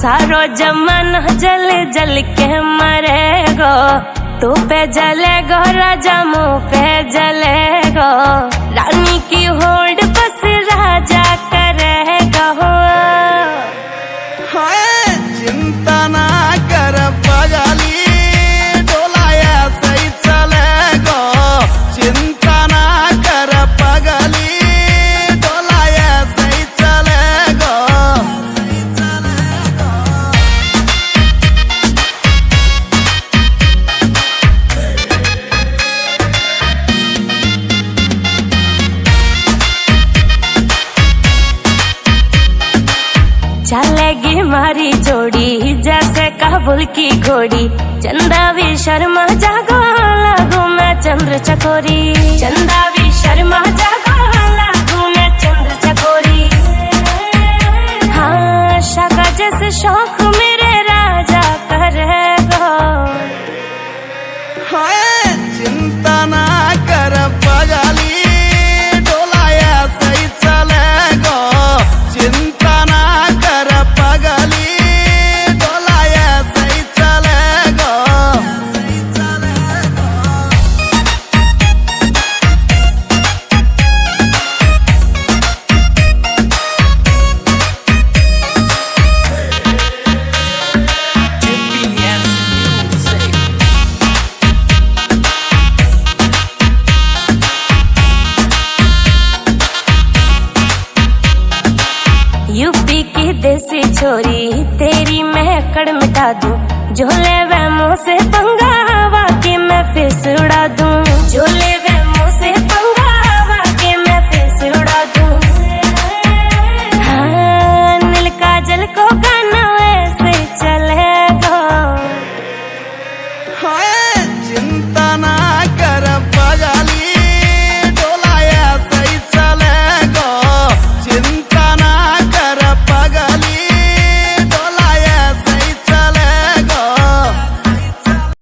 सारो जमाना जल जल के मरेगो, तू पे जलेगो राजा मुँह पे जलेगो, रानी की होड़ बस राजा करेगा। चिंता ना कर पगली, डोलाया सही चलेगो, चिंता ना कर पगली, डोलाया सही चलेगो। चलेगी मारी जोड़ी जैसे काबुल की घोड़ी, चंदा भी शर्मा जागो लागू मैं चंद्र चकोरी, चंदा भी शर्मा जागो लागू मैं चंद्र चकोरी। हाँ शाका जैसे शौक मेरे राजा करेगो। चिंता ना कर पगली, डोलाया सही चलेगो, चिंता ना कर पगली, डोलाया सही चलेगो। यूपी की देसी छोरी तेरी मैं कड़ मिटा दूं, जो ले वह मुँह से पंगा हवा की मैं फिस उड़ा दूं, जो